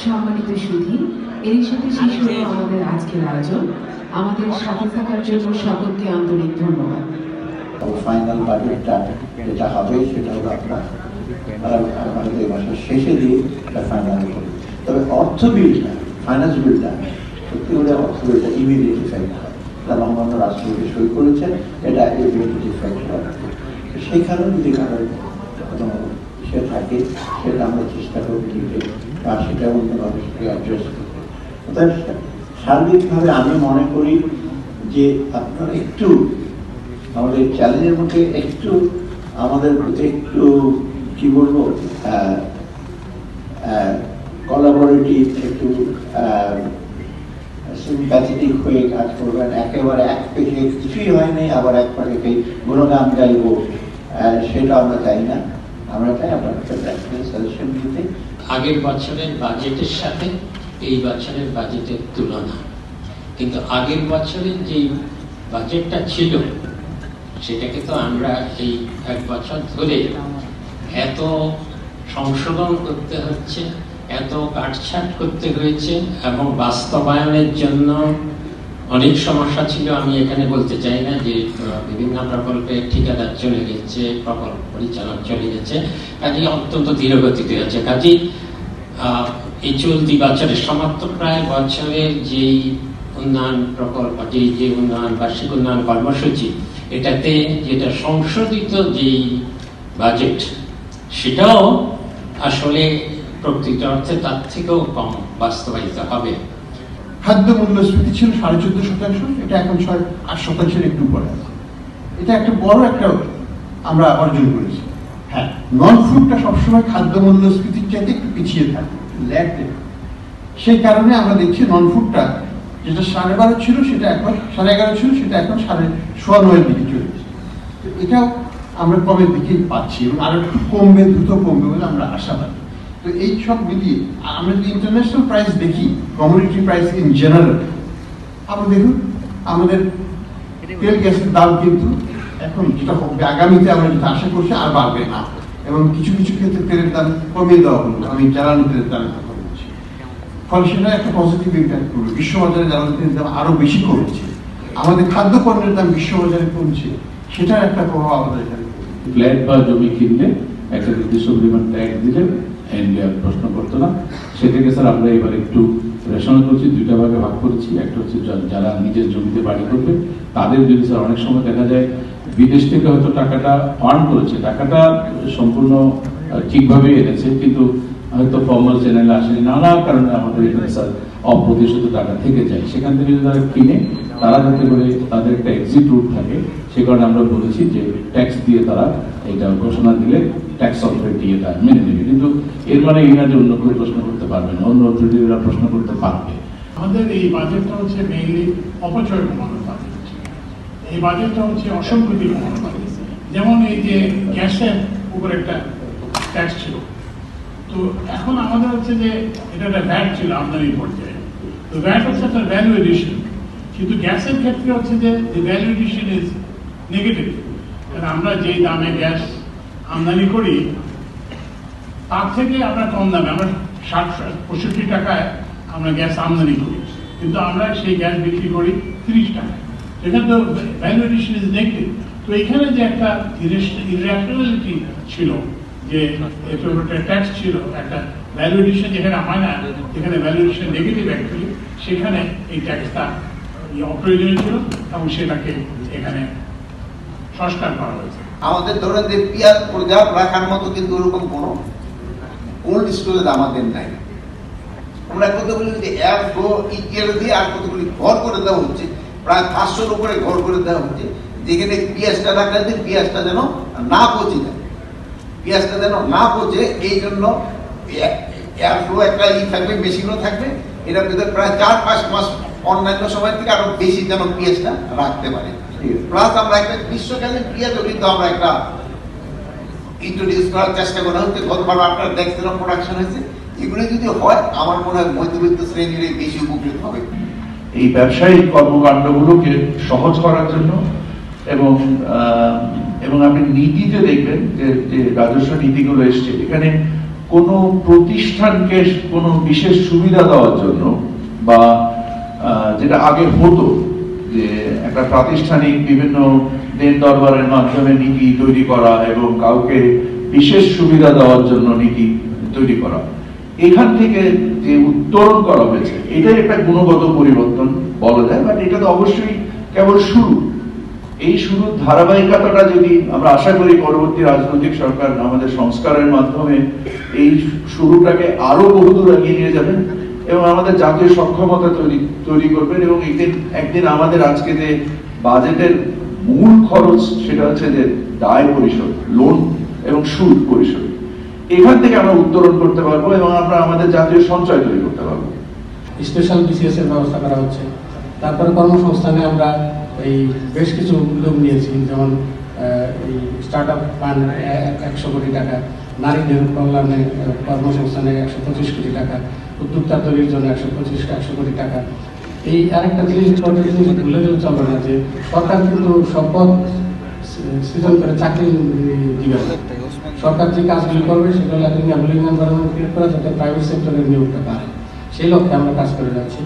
সম্মানিত সুধী, এরই সাথে শেষ হলো আমাদের আজকের আয়োজন। আমাদের সাথে থাকার জন্য সকলকে আন্তরিক ধন্যবাদ। ফাইনাল বাজেটটা যেটা হবে সেটা হলো আমাদের এই মাসের শেষে দিয়ে এটা ফাইনাল করি। তবে অর্থ বিলটা, ফাইন্যান্স বিলটা সত্যি করে অর্থ বিলটা ইমিডিয়েট ইফেক্ট হয়। এটা বঙ্গবন্ধু রাষ্ট্রপতি সই করেছেন, এটা ইমিডিয়েট ইফেক্ট হয়। সেখানেও যদি কারোর কোনো সে থাকে সেটা আমরা চেষ্টা করি দিতে বা সেটা অন্যভাবে সেটাকে অ্যাড্রেস করতে। অর্থাৎ সার্বিকভাবে আমি মনে করি যে আপনারা একটু আমাদের চ্যালেঞ্জের মধ্যে একটু আমাদের একটু কি বলবো কোলাবোরেটিভ, একটু সিম্প্যাথেটিক হয়ে কাজ করবেন। একেবারে এক পেজে কিছুই হয়নি আবার এক পাশে গুণগান গাইব, সেটা আমরা চাই না। আমরা চাই আপনার একটা প্র্যাকটিক্যাল সাজেশন দিতে। আগের বছরের বাজেটের সাথে এই বছরের বাজেটের তুলনা, কিন্তু আগের বছরের যেই বাজেটটা ছিল সেটাকে তো আমরা এই এক বছর ধরে এত সংশোধন করতে হচ্ছে, এত কাটছাট করতে হয়েছে এবং বাস্তবায়নের জন্য অনেক সমস্যা ছিল। আমি এখানে বলতে চাই না যে বিভিন্ন প্রকল্পে ঠিকাদার চলে গেছে, প্রকল্প পরিচালক চলে গেছে, কাজেই অত্যন্ত ধীরগতিতে আছে। কাজেই এই চলতি বছরের সমাপ্তপ্রায় বছরের যেই উন্নয়ন প্রকল্প, যে উন্নয়ন বার্ষিক উন্নয়ন কর্মসূচি, এটাতে যেটা সংশোধিত যেই বাজেট সেটাও আসলে প্রকৃত অর্থে তার থেকেও কম বাস্তবায়িত হবে। খাদ্য মূল্যস্ফীতি ছিল 14.5%, এটা এখন 8% একটু পরে আছে। এটা একটা বড় একটা আমরা অর্জন করেছি। হ্যাঁ, নন ফুডটা সবসময় খাদ্য মূল্যস্ফীতির চাইতে একটু পিছিয়ে থাকে, ল্যাগ দেয়। সেই কারণে আমরা দেখছি নন ফুডটা যেটা 12.5 ছিল সেটা এখন 11.5 ছিল, সেটা এখন 9.5 দিকে চলে গেছে। এটাও আমরা কমের দিকে পাচ্ছি এবং আরো একটু কমবে, দ্রুত কমবে বলে আমরা আশাবাদী। তো এই সব মিলিয়ে আমরা যদি ইন্টারন্যাশনাল প্রাইস দেখি, কমোডিটি প্রাইস ইন জেনারেল, আমরা দেখুন আমাদের তেল গ্যাসের দাম কিন্তু এখন যেটা হবে আগামীতে আমরা যেটা আশা করছি আর বাড়বে না, এবং কিছু কিছু ক্ষেত্রে তেলের দাম কমিয়ে দেওয়া হলো। আমি জ্বালানি তেলের দাম কথা বলছি, ফলে সেটা একটা পজিটিভ ইম্প্যাক্ট করবে। বিশ্ববাজারে জ্বালানি তেলের দাম আরো বেশি কমেছে, আমাদের খাদ্য পণ্যের দাম বিশ্ববাজারে কমছে, সেটার একটা প্রভাব আমাদের এখানে। ফ্ল্যাট বা জমি কিনলে একটা নির্দিষ্ট পরিমাণ ট্যাক্স দিলে ইন্ডিয়া প্রশ্ন করতো না। সেটাকে স্যার আমরা এবার একটু রেশন করছি, দুইটা ভাগে ভাগ করেছি। একটা হচ্ছে যারা নিজের জমিতে বাড়ি করবে তাদের যদি স্যার অনেক সময় দেখা যায় বিদেশ থেকে হয়তো টাকাটা আর্ন করেছে, টাকাটা সম্পূর্ণ ঠিকভাবে এনেছে, কিন্তু হয়তো ফর্মাল চ্যানেলে আসেনি, নানা কারণে আমাদের এখানে স্যার অপ্রতিশোধ টাকা থেকে যায়। সেখান থেকে যদি তারা কিনে, তারা যাতে করে তাদের একটা এক্সিট রুট থাকে, সে কারণে আমরা বলেছি যে ট্যাক্স দিয়ে তারা এটা ঘোষণা দিলে ট্যাক্স অথরিটি এটা মেনে নেবে। কিন্তু এর মানে এই না যে অন্য কেউ প্রশ্ন করতে পারবে না, অন্য অথরিটিরা প্রশ্ন করতে পারবে। আমাদের এই বাজেটটা হচ্ছে মেইনলি অপচয় কমানোর বাজেট। এই বাজেটটা হচ্ছে অসংগতি কমানোর বাজেট। যেমন এই যে গ্যাসের উপর একটা ট্যাক্স ছিল, তো এখন আমাদের হচ্ছে যে এটা একটা ভ্যাট ছিল আমদানি পর্যায়ে, তো ভ্যাট হচ্ছে একটা ভ্যালু এডিশন, কিন্তু গ্যাসের ক্ষেত্রে হচ্ছে যে ভ্যালু এডিশন ইজ নেগেটিভ। আমরা যেই দামে গ্যাস আমদানি করি তার থেকে আমরা কম দামে, আমরা 60-65 টাকায় আমরা গ্যাস আমদানি করি, কিন্তু আমরা সেই গ্যাস বিক্রি করি 30 টাকায়। এখানে তো ভ্যালু এডিশন ইজ নেগেটিভ। তো এখানে যে একটা ইরেশনালিটি ছিল, যে ট্যাক্স ছিল, একটা ভ্যালু এডিশন যেখানে হয় না, যেখানে ভ্যালু এডিশন নেগেটিভ অ্যাকচুয়ালি, সেখানে এই ট্যাক্সটা অপ্রয়োজনীয় ছিল এবং সেটাকে এখানে সংস্কার করা হয়েছে। আমাদের ধরেন যে পেঁয়াজ পরিজাত রাখার মতো কিন্তু ওরকম কোনো কোল্ড স্টোরেজ আমাদের নাই। আমরা কতগুলি যদি ইটের দিয়ে আর কতগুলি ঘর করে দেওয়া হচ্ছে, প্রায় 500-র উপরে ঘর করে দেওয়া হচ্ছে, যেখানে পেঁয়াজটা রাখলে পেঁয়াজটা যেন না পচে যায়, পেঁয়াজটা যেন না পচে, এই জন্য এয়ার ফ্লো একটা থাকবে, মেশিনও থাকবে, এটার ভিতরে প্রায় 4-5 মাস অন্যান্য সময় থেকে আরো বেশি যেন পেঁয়াজটা রাখতে পারে। প্লাস আমরা একটা গ্রীষ্মকালীন পেঁয়াজও কিন্তু আমরা একটা ইন্ট্রোডিউস করার চেষ্টা করা হচ্ছে, গতবার আপনারা দেখছেন প্রোডাকশন হয়েছে। এগুলো যদি হয় আমার মনে হয় মধ্যবিত্ত শ্রেণীর বেশি উপকৃত হবে। এই ব্যবসায়িক কর্মকাণ্ডগুলোকে সহজ করার জন্য এবং আপনি নীতিতে দেখবেন যে রাজস্ব নীতিগুলো এসছে, এখানে কোনো প্রতিষ্ঠানকে কোনো বিশেষ সুবিধা দেওয়ার জন্য বা যেটা আগে হতো যে একটা প্রাতিষ্ঠানিক বিভিন্ন দেন দরবারের মাধ্যমে নীতি তৈরি করা এবং কাউকে বিশেষ সুবিধা দেওয়ার জন্য নীতি তৈরি করা, এখান থেকে যে উত্তরণ করা হয়েছে এটাই একটা গুণগত পরিবর্তন বলা যায়। বাট এটা তো অবশ্যই কেবল শুরু। এই শুরুর ধারাবাহিকতাটা যদি আমরা আশা করি পরবর্তী রাজনৈতিক সরকার আমাদের সংস্কারের মাধ্যমে এই শুরুটাকে আরো বহুদূর এগিয়ে নিয়ে যাবেন এবং আমাদের জাতীয় সক্ষমতা তৈরি করবেন এবং একদিন আমাদের আজকে যে বাজেটের মূল খরচ সেটা হচ্ছে যে দায় পরিশোধ, লোন এবং সুদ পরিশোধ, এখান থেকে আমরা উত্তরণ করতে পারবো এবং আমরা আমাদের জাতীয় সঞ্চয় তৈরি করতে পারবো। স্পেশাল বিসিএস এর ব্যবস্থা করা হচ্ছে। তারপরে কর্মসংস্থানে আমরা এই বেশ কিছু উদ্যোগ নিয়েছি, যেমন এই স্টার্ট আপ ফান্ড 100 কোটি টাকা, নারীদের কল্যাণে কর্মসংস্থানে 125 কোটি টাকা, উদ্যোক্তা তৈরির জন্য 125 কোটি টাকা। এই আরেকটা জিনিস ভুলে গেলে চলবে না যে সরকার কিন্তু সম্পদ সৃজন করে চাকরি দিবে। সরকার যে কাজগুলি করবে সেটা হলো একটা এনভায়রনমেন্ট ক্রিয়েট করা, যাতে প্রাইভেট সেক্টরের নিয়োগটা বাড়ে। সেই লক্ষ্যে আমরা কাজ করে যাচ্ছি।